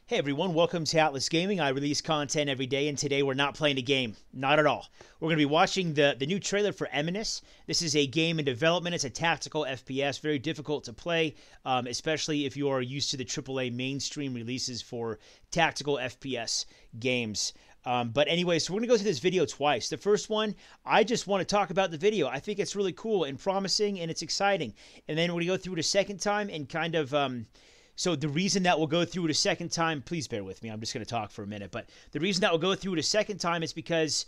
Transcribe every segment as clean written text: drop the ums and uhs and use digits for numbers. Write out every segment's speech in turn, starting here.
Hey everyone, welcome to Atlas Gaming. I release content every day, and today we're not playing a game. Not at all. We're going to be watching the new trailer for Eminus. This is a game in development. It's a tactical FPS, very difficult to play, especially if you are used to the AAA mainstream releases for tactical FPS games. But anyway, so we're going to go through this video twice. The first one, I just want to talk about the video. I think it's really cool and promising, and it's exciting. And then we're going to go through it a second time and kind of... So the reason that we'll go through it a second time, please bear with me, I'm just going to talk for a minute, but the reason that we'll go through it a second time is because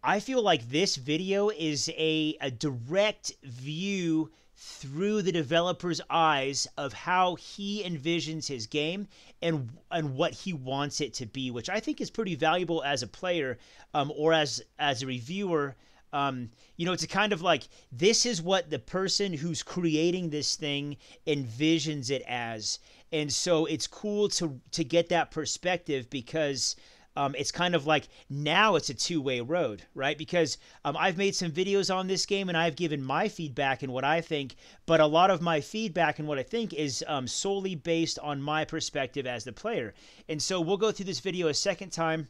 I feel like this video is a direct view through the developer's eyes of how he envisions his game and what he wants it to be, which I think is pretty valuable as a player or as a reviewer. It's a kind of like, this is what the person who's creating this thing envisions it as. And so it's cool to get that perspective because it's kind of like, now it's a two-way road, right? Because I've made some videos on this game and I've given my feedback and what I think, but a lot of my feedback and what I think is solely based on my perspective as the player. And so we'll go through this video a second time,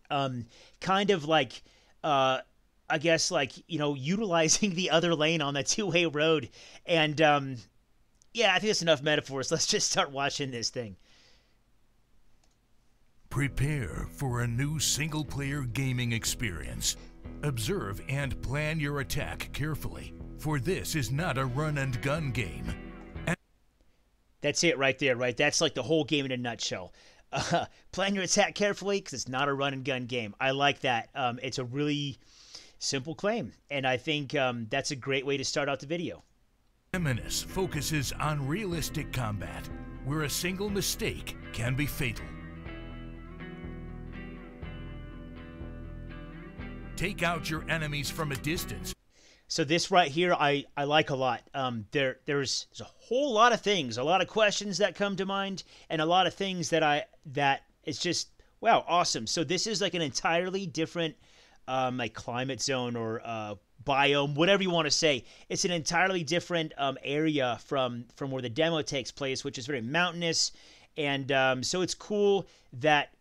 kind of like... I guess, like, utilizing the other lane on the two-way road. And, yeah, I think that's enough metaphors. Let's just start watching this thing. Prepare for a new single-player gaming experience. Observe and plan your attack carefully, for this is not a run-and-gun game. That's it right there, right? That's like the whole game in a nutshell. Plan your attack carefully, because it's not a run-and-gun game. I like that. It's a really... simple claim, and I think that's a great way to start out the video. Eminus focuses on realistic combat, where a single mistake can be fatal. Take out your enemies from a distance. So this right here, I like a lot. There's a whole lot of things, a lot of questions that come to mind, and a lot of things that it's just, wow, awesome. So this is like an entirely different like climate zone or biome, whatever you want to say. It's an entirely different area from where the demo takes place, which is very mountainous, and so it's cool that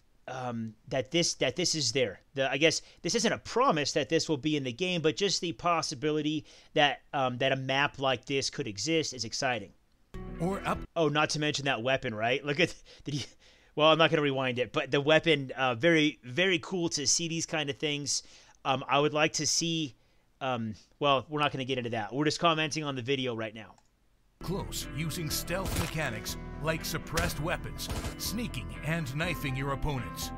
this is there. I guess this isn't a promise that this will be in the game, but just the possibility that that a map like this could exist is exciting. Or up. Oh, not to mention that weapon, right? Look at well, I'm not going to rewind it, but the weapon, very, very cool to see these kind of things. I would like to see, well, we're not going to get into that. We're just commenting on the video right now. Close, using stealth mechanics like suppressed weapons, sneaking and knifing your opponents.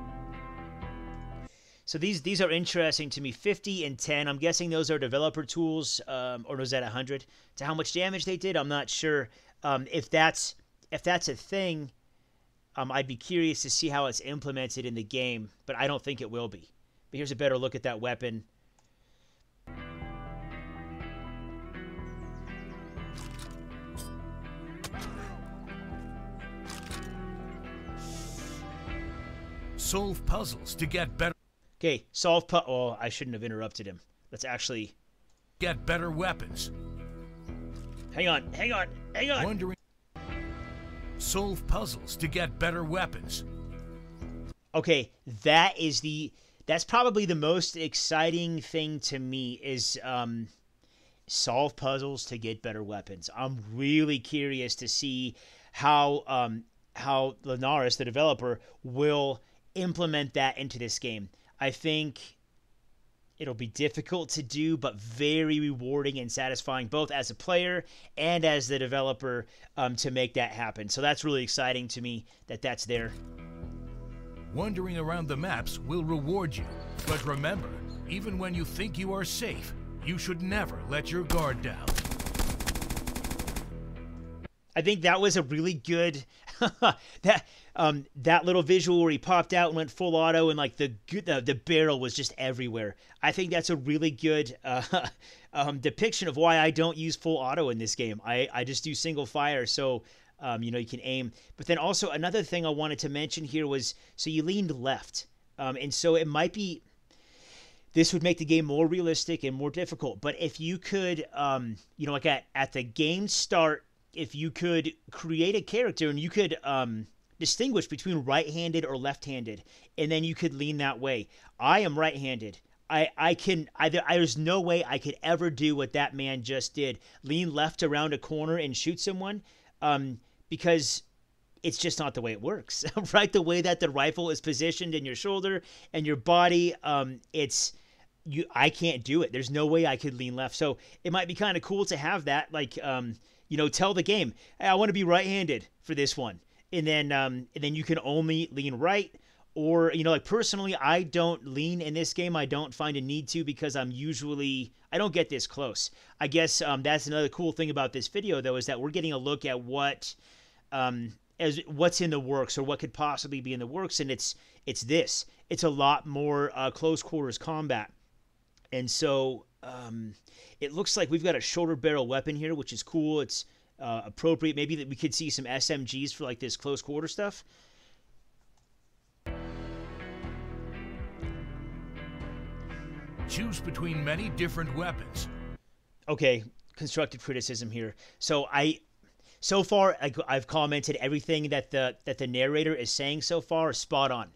So these are interesting to me. 50 and 10, I'm guessing those are developer tools, or was that 100? To how much damage they did, I'm not sure. If that's a thing... I'd be curious to see how it's implemented in the game, but I don't think it will be. But here's a better look at that weapon. Solve puzzles to get better. Okay, oh, I shouldn't have interrupted him. Let's actually... get better weapons. Hang on. Wondering... solve puzzles to get better weapons. Okay, that's probably the most exciting thing to me is solve puzzles to get better weapons. I'm really curious to see how Linares, the developer, will implement that into this game. I think it'll be difficult to do, but very rewarding and satisfying, both as a player and as the developer, to make that happen. So that's really exciting to me that that's there. Wandering around the maps will reward you. But remember, even when you think you are safe, you should never let your guard down. I think that was a really good... that little visual where he popped out and went full auto and like the barrel was just everywhere. I think that's a really good depiction of why I don't use full auto in this game. I just do single fire, so you can aim. But then also another thing I wanted to mention here was, so you leaned left, and so it might be, this would make the game more realistic and more difficult. But if you could, like at the game start, if you could create a character and you could distinguish between right-handed or left-handed, and then you could lean that way. I am right-handed. There's no way I could ever do what that man just did, lean left around a corner and shoot someone, because it's just not the way it works, right? The way that the rifle is positioned in your shoulder and your body, I can't do it. There's no way I could lean left. So it might be kind of cool to have that, like, tell the game, hey, I want to be right-handed for this one, and then you can only lean right. Or, like personally, I don't lean in this game. I don't find a need to, because I don't get this close. I guess that's another cool thing about this video, though, is that we're getting a look at what's in the works, or what could possibly be in the works, and it's this. It's a lot more close quarters combat. And so it looks like we've got a shorter barrel weapon here, which is cool. It's appropriate. Maybe that we could see some SMGs for like this close quarter stuff. Choose between many different weapons. Okay, constructive criticism here. So far, I've commented everything that the narrator is saying so far is spot on.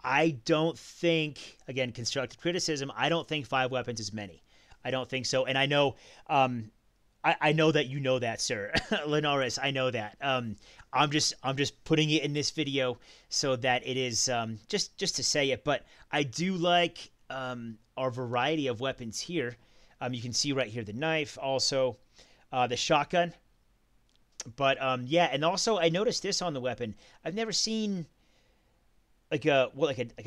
I don't think, again, constructive criticism, I don't think 5 weapons is many. I don't think so. And I know I know that you know that, sir. Linares, I know that. I'm just putting it in this video so that it is just to say it. But I do like our variety of weapons here. You can see right here the knife, also the shotgun. But yeah, and also I noticed this on the weapon. I've never seen like a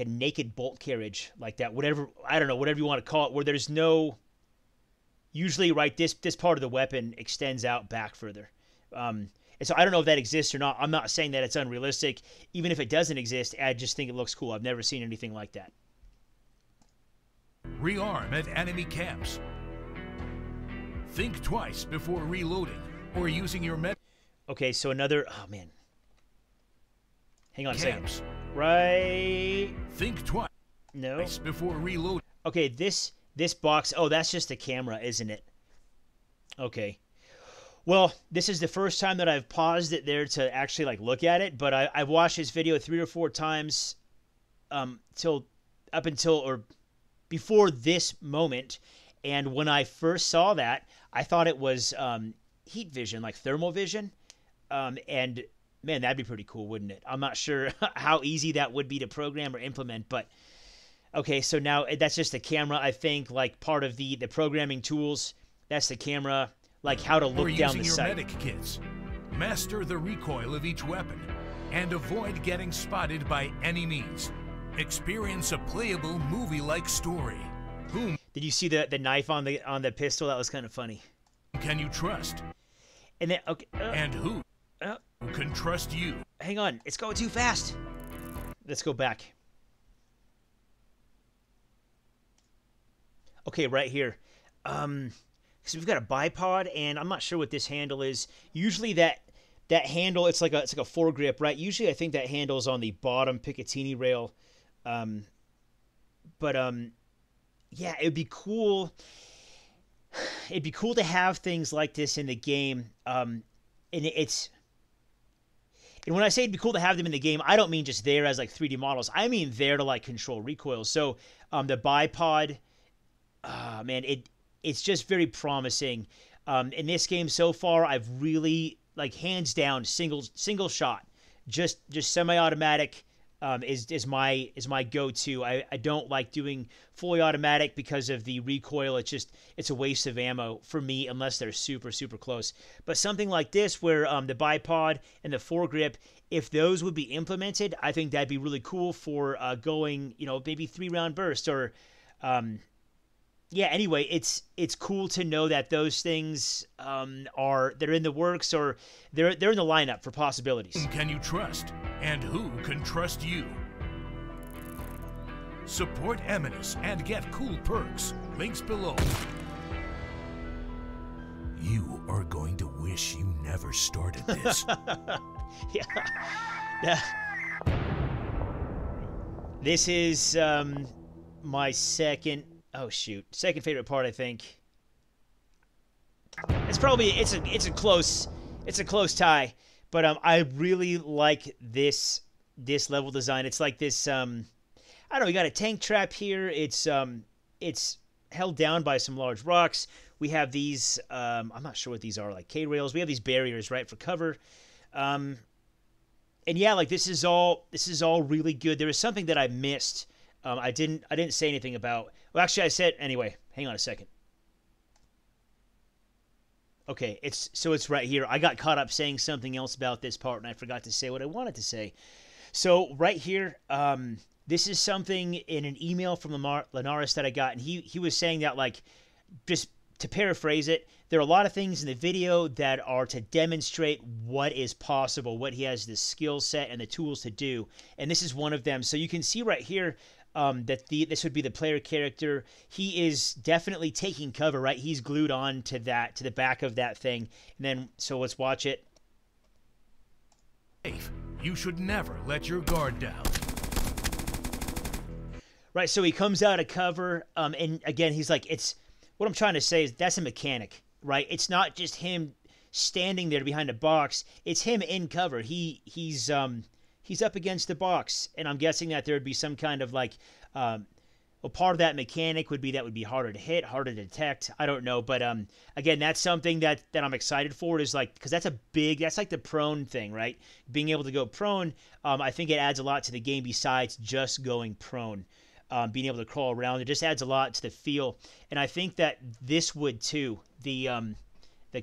naked bolt carriage like that. Whatever, I don't know, whatever you want to call it, where there's no. Usually, right, this part of the weapon extends out back further. And so I don't know if that exists or not. I'm not saying that it's unrealistic. Even if it doesn't exist, I just think it looks cool. I've never seen anything like that. Rearm at enemy camps. Think twice before reloading or using your med. Okay, so another. Oh man. Hang on a Camps. second. Right. Think twice. No. Before reloading. Okay, this box. Oh, that's just the camera, isn't it? Okay. Well, this is the first time that I've paused it there to actually like look at it, but I've watched this video 3 or 4 times before this moment, and when I first saw that, I thought it was heat vision, like thermal vision, and man, that'd be pretty cool, wouldn't it? I'm not sure how easy that would be to program or implement, but okay, so now that's just the camera, I think, like part of the programming tools. That's the camera, like how to look down the sight. Or using your medic kits. Master the recoil of each weapon and avoid getting spotted by any means. Experience a playable movie-like story. Whom did you see the knife on the pistol? That was kind of funny. Can you trust? And then okay, and who can trust you? Hang on, it's going too fast. Let's go back. Okay, right here. So we've got a bipod, and I'm not sure what this handle is. Usually that handle, it's like a foregrip, right? Usually I think that handle's on the bottom Picatinny rail. Yeah, it'd be cool. It'd be cool to have things like this in the game. And when I say it'd be cool to have them in the game, I don't mean just there as like 3D models. I mean there to like control recoil. So the bipod, man, it's just very promising. In this game so far, I've really, like, hands down, single shot, just semi-automatic is my go-to. I don't like doing fully automatic because of the recoil. It's a waste of ammo for me unless they're super close. But something like this, where the bipod and the foregrip, if those would be implemented, I think that'd be really cool for going, maybe 3-round burst or. Yeah, anyway, it's cool to know that those things they're in the works, or they're in the lineup for possibilities. Whom can you trust, and who can trust you? Support Eminus and get cool perks. Links below. You are going to wish you never started this. Yeah. This is my second. Oh shoot! Second favorite part, I think. It's a close tie, But I really like this level design. It's like this. I don't know. You got a tank trap here. It's held down by some large rocks. We have these. I'm not sure what these are. Like K rails. We have these barriers, right, for cover. And yeah, like this is all really good. There was something that I missed. I didn't say anything about. Well, actually, I said anyway. Hang on a second. Okay, it's right here. I got caught up saying something else about this part, and I forgot to say what I wanted to say. So right here, this is something in an email from Linares that I got, and he was saying that, like, just to paraphrase it, there are a lot of things in the video that are to demonstrate what is possible, what he has the skill set and the tools to do, and this is one of them. So you can see right here that this would be the player character. He is definitely taking cover, right? He's glued on to the back of that thing, and then so let's watch it. You should never let your guard down. Right, so he comes out of cover, and again, he's like, it's what I'm trying to say is that's a mechanic, right? It's not just him standing there behind a box; it's him in cover. He's up against the box, and I'm guessing that there would be some kind of like, well, part of that mechanic would be harder to hit, harder to detect. I don't know, but again, that's something that I'm excited for. Is like because that's like the prone thing, right? Being able to go prone, I think it adds a lot to the game besides just going prone. Being able to crawl around, it just adds a lot to the feel, and I think that this would too. The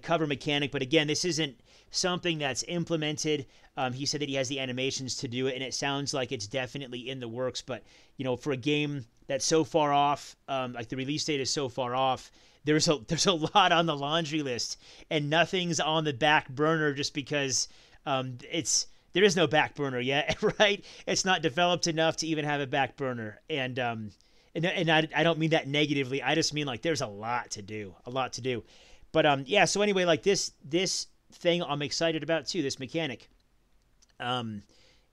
cover mechanic, but again, this isn't something that's implemented. He said that he has the animations to do it, and it sounds like it's definitely in the works. But you know, for a game that's so far off, like the release date is so far off, there's a lot on the laundry list, and nothing's on the back burner just because there is no back burner yet, right? It's not developed enough to even have a back burner, and I don't mean that negatively. I just mean like there's a lot to do. But yeah. So anyway, like this thing I'm excited about too. This mechanic,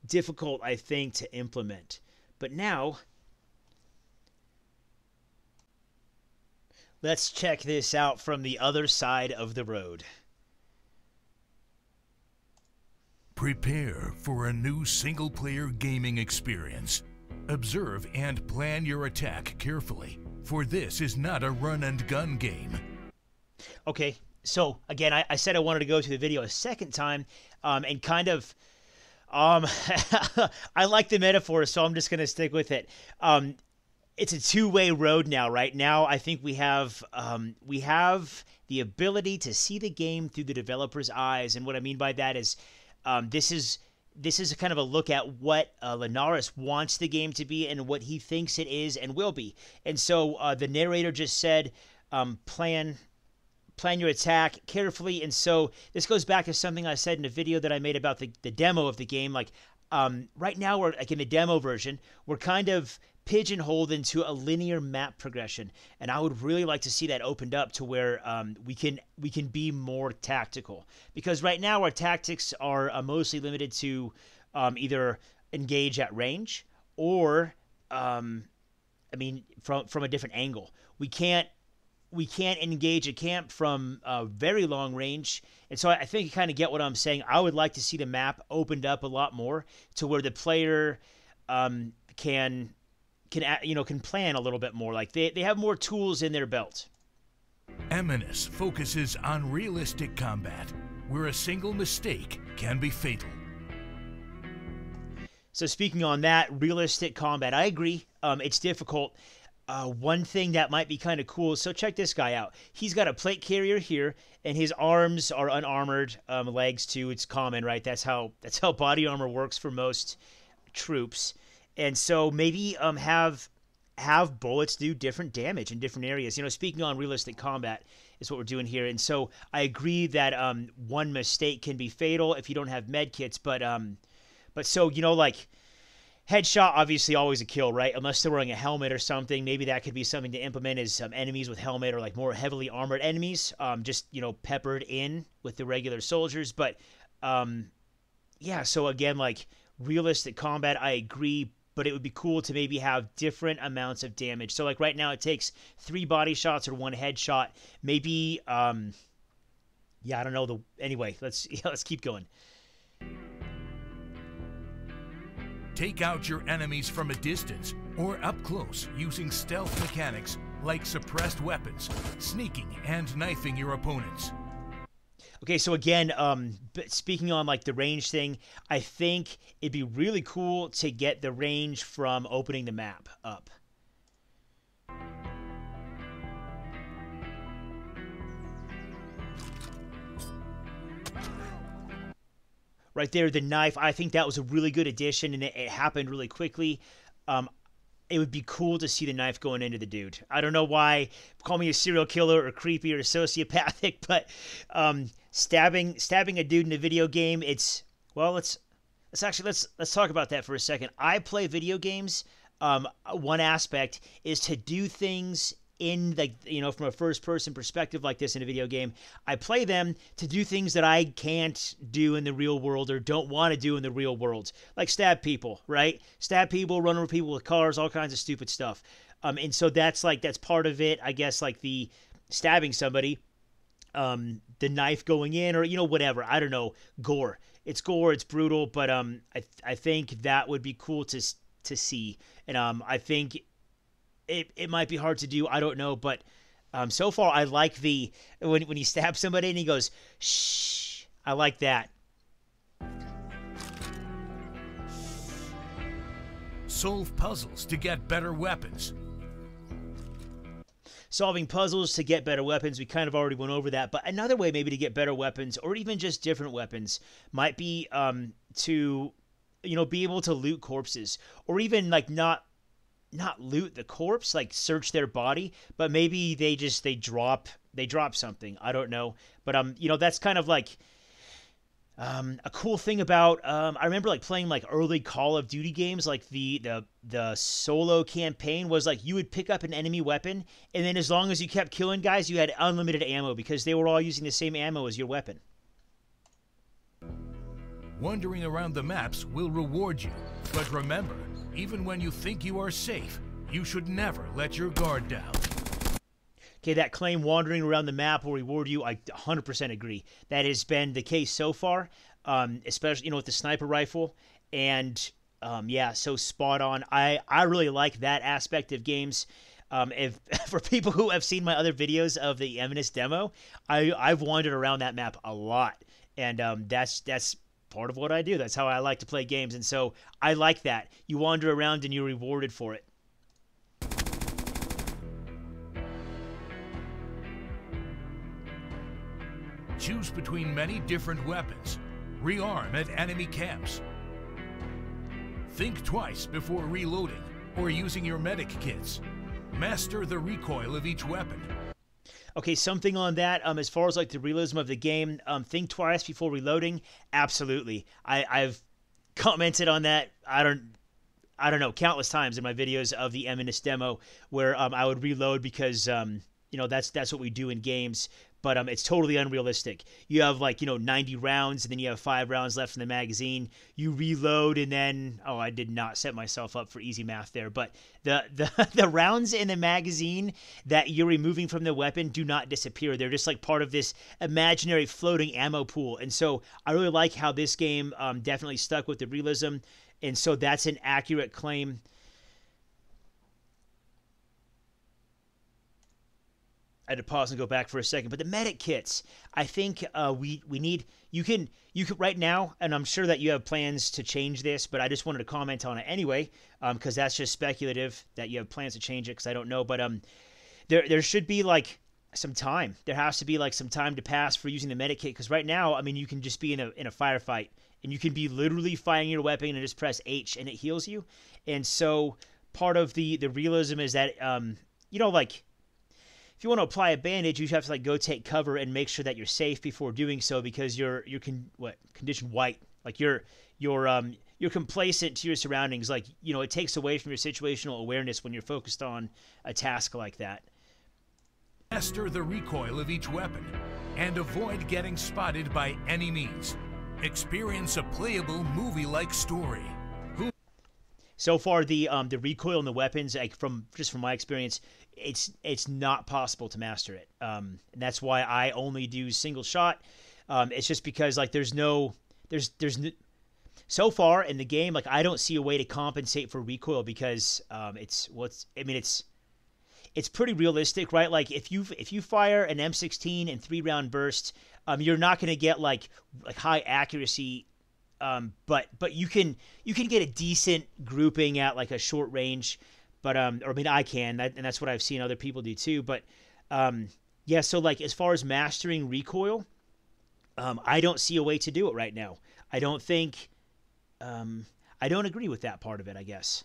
difficult I think to implement. But now, let's check this out from the other side of the road. Prepare for a new single-player gaming experience. Observe and plan your attack carefully, for this is not a run-and-gun game. Okay, so again, I said I wanted to go to the video a second time, and kind of, I like the metaphor, so I'm just going to stick with it. It's a two-way road now, right? Now I think we have the ability to see the game through the developer's eyes, and what I mean by that is, this is a kind of a look at what Linares wants the game to be and what he thinks it is and will be. And so the narrator just said, plan your attack carefully. And so this goes back to something I said in a video that I made about the demo of the game. Like right now, we're like in the demo version, we're kind of pigeonholed into a linear map progression, and I would really like to see that opened up to where we can be more tactical, because right now our tactics are mostly limited to either engage at range or I mean from a different angle. We can't engage a camp from a very long range, and so I think you kind of get what I'm saying. I would like to see the map opened up a lot more to where the player can plan a little bit more. Like they have more tools in their belt. Eminus focuses on realistic combat, where a single mistake can be fatal. So speaking on that, realistic combat, I agree. It's difficult. One thing that might be kind of cool, so check this guy out. He's got a plate carrier here, and his arms are unarmored, legs too. It's common, right? That's how body armor works for most troops. And so maybe have bullets do different damage in different areas. You know, speaking on realistic combat is what we're doing here. And so I agree that one mistake can be fatal if you don't have med kits. But so, you know, like headshot, obviously always a kill, right? Unless they're wearing a helmet or something. Maybe that could be something to implement as enemies with helmet, or like more heavily armored enemies, just, you know, peppered in with the regular soldiers. But yeah, so again, like realistic combat, I agree. But it would be cool to maybe have different amounts of damage. So like right now it takes 3 body shots or 1 headshot. Maybe, yeah, I don't know. Anyway, let's keep going. Take out your enemies from a distance or up close using stealth mechanics like suppressed weapons, sneaking and knifing your opponents. Okay, so again, speaking on like the range thing, I think it'd be really cool to get the range from opening the map up. Right there, the knife, I think that was a really good addition, and it happened really quickly. It would be cool to see the knife going into the dude. I don't know why, call me a serial killer or creepy or sociopathic, but stabbing a dude in a video game, it's, well, let's talk about that for a second. I play video games. One aspect is to do things in the, from a first person perspective like this in a video game. I play them to do things that I can't do in the real world or don't want to do in the real world, like stab people, right? Stab people, run over people with cars, all kinds of stupid stuff. And so that's part of it, I guess, like the stabbing somebody, the knife going in, or whatever, I don't know, gore. It's gore, it's brutal, but I think that would be cool to see. And I think it might be hard to do. I don't know, but so far I like the when he stabs somebody and he goes shh. I like that. Solve puzzles to get better weapons. Solving puzzles to get better weapons. We kind of already went over that, but another way maybe to get better weapons, or even just different weapons, might be to be able to loot corpses, or even like not loot the corpse, like search their body, but maybe they drop something. I don't know, but that's kind of like a cool thing about I remember like playing like early Call of Duty games, like the solo campaign was like you would pick up an enemy weapon, and then as long as you kept killing guys, you had unlimited ammo because they were all using the same ammo as your weapon. Wandering around the maps will reward you, but remember, even when you think you are safe, you should never let your guard down. Okay, that claim wandering around the map will reward you, I 100% agree. That has been the case so far, especially with the sniper rifle, and yeah, so spot on. I really like that aspect of games. If for people who have seen my other videos of the Eminus demo, I've wandered around that map a lot, and that's part of what I do. That's how I like to play games, and so I like that. You wander around and you're rewarded for it. Choose between many different weapons. Rearm at enemy camps. Think twice before reloading or using your medic kits. Master the recoil of each weapon. Okay, something on that. As far as like the realism of the game, think twice before reloading. Absolutely, I've commented on that. I don't know, countless times in my videos of the Eminus demo where I would reload because that's what we do in games. But it's totally unrealistic. You have 90 rounds, and then you have 5 rounds left in the magazine. You reload, and then I did not set myself up for easy math there. But the rounds in the magazine that you're removing from the weapon do not disappear. They're just like part of this imaginary floating ammo pool. And so I really like how this game definitely stuck with the realism. And so that's an accurate claim. I had to pause and go back for a second, but the medic kits, I think we need. You can right now, and I'm sure that you have plans to change this, but I just wanted to comment on it anyway, because that's just speculative that you have plans to change it, because I don't know, but there should be like some time. There has to be like some time to pass for using the medic kit, because right now, I mean, you can just be in a firefight, and you can be literally firing your weapon and just press H and it heals you, and so part of the realism is that like, if you want to apply a bandage, you have to go take cover and make sure that you're safe before doing so, because you're condition white, like you're complacent to your surroundings, like it takes away from your situational awareness when you're focused on a task like that. Master the recoil of each weapon and avoid getting spotted by any means. Experience a playable movie-like story. So far, the recoil in the weapons, from my experience, it's not possible to master it. And that's why I only do single shot. It's just because there's no so far in the game, like I don't see a way to compensate for recoil because it's pretty realistic, right? Like if you fire an M16 in 3-round bursts, you're not going to get like high accuracy, but you can get a decent grouping at like a short range, but or I mean I can, and that's what I've seen other people do too. But yeah, so like as far as mastering recoil, I don't see a way to do it right now. I don't think. I don't agree with that part of it, I guess.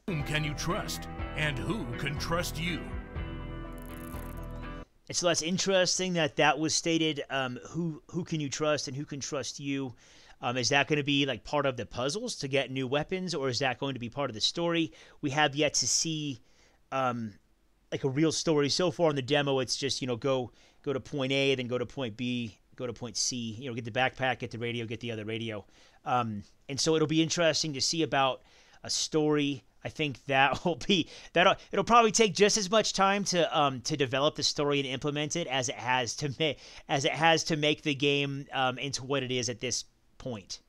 Whom can you trust, and who can trust you? And so that's interesting that was stated. Who can you trust and who can trust you? Is that going to be like part of the puzzles to get new weapons, or is that going to be part of the story? We have yet to see like a real story. So far in the demo, it's just, go to point A, then go to point B, go to point C, get the backpack, get the radio, get the other radio. And so it'll be interesting to see about a story. I think it'll probably take just as much time to develop the story and implement it as it has to make the game into what it is at this point.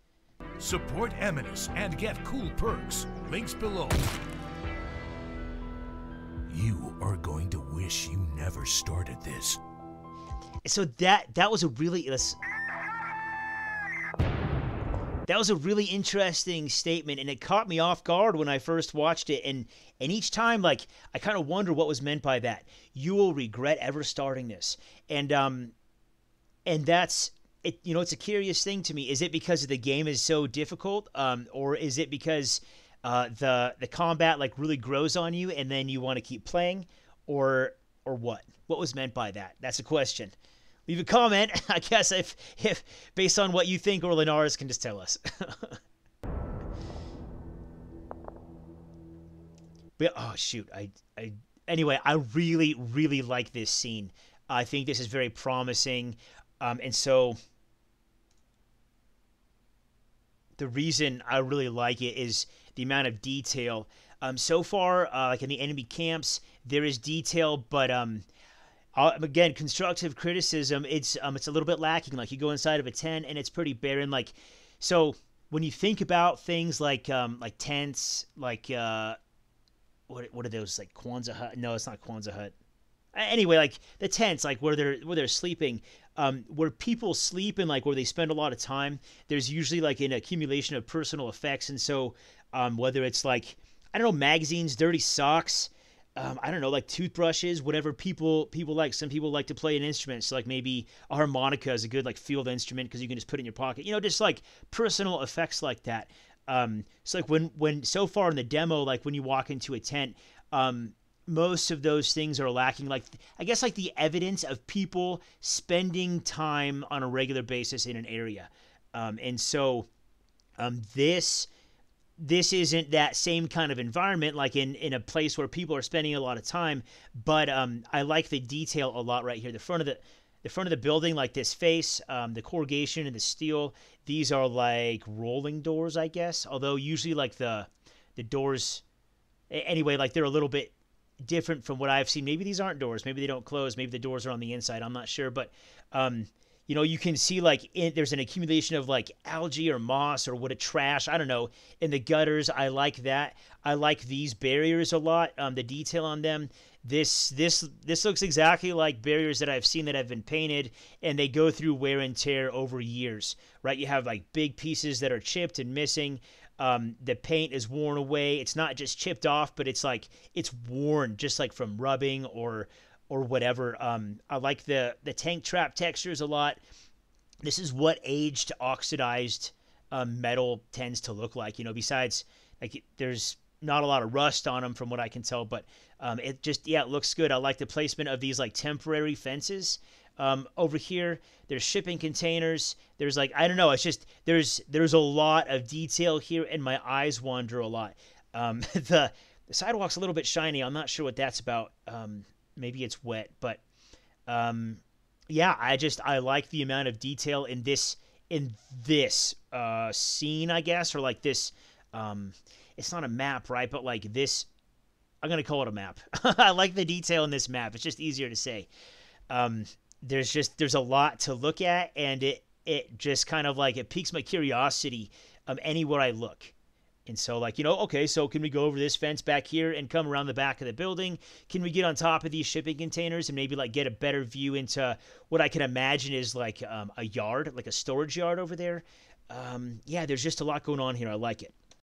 Support Eminus and get cool perks. Links below. You are going to wish you never started this. So that was a really interesting statement, and it caught me off guard when I first watched it. And each time, like, I kind of wonder what was meant by that. You will regret ever starting this, and that's it. It's a curious thing to me. Is it because the game is so difficult, or is it because the combat like really grows on you, and then you want to keep playing, or what? What was meant by that? That's a question. Leave a comment, I guess, if based on what you think, or Linares can just tell us. But oh shoot, anyway, I really, really like this scene. I think this is very promising, and so the reason I really like it is the amount of detail. So far, like in the enemy camps, there is detail, but again, constructive criticism, it's a little bit lacking. Like you go inside of a tent and it's pretty barren. Like, so when you think about things like tents, like what are those, like Kwanzaa hut? No, it's not Kwanzaa hut. Anyway, like the tents, like where they're sleeping, where people sleep and like where they spend a lot of time. There's usually like an accumulation of personal effects, and so whether it's like, I don't know, magazines, dirty socks, I don't know, like toothbrushes, whatever people like. Some people like to play an instrument, so like maybe a harmonica is a good like field instrument because you can just put it in your pocket. Just like personal effects like that. So like when so far in the demo, like when you walk into a tent, most of those things are lacking. Like I guess like the evidence of people spending time on a regular basis in an area, and so this isn't that same kind of environment, like in a place where people are spending a lot of time. But I like the detail a lot right here. The front of the building, like this face, the corrugation and the steel. These are like rolling doors, I guess. Although usually like the doors, anyway, like they're a little bit different from what I've seen. Maybe these aren't doors. Maybe they don't close. Maybe the doors are on the inside. I'm not sure, but you can see like there's an accumulation of like algae or moss or what, a trash, I don't know, in the gutters. I like that. I like these barriers a lot. The detail on them. This looks exactly like barriers that I've seen that have been painted, and they go through wear and tear over years, right? You have like big pieces that are chipped and missing. The paint is worn away. It's not just chipped off, but it's like it's worn just like from rubbing or whatever. I like the tank trap textures a lot. This is what aged, oxidized metal tends to look like. Besides, like there's not a lot of rust on them from what I can tell, but it looks good. I like the placement of these like temporary fences. Over here, there's shipping containers. There's like, I don't know, it's just there's a lot of detail here, and my eyes wander a lot. The sidewalk's a little bit shiny. I'm not sure what that's about. Maybe it's wet, but I like the amount of detail in this scene, I guess, or like this. It's not a map, right? But like this, I'm gonna call it a map. I like the detail in this map. It's just easier to say. There's a lot to look at, and it just kind of like it piques my curiosity anywhere I look. And so, like, okay, so can we go over this fence back here and come around the back of the building? Can we get on top of these shipping containers and maybe, like, get a better view into what I can imagine is, like, a yard, like a storage yard over there? Yeah, there's just a lot going on here. I like it.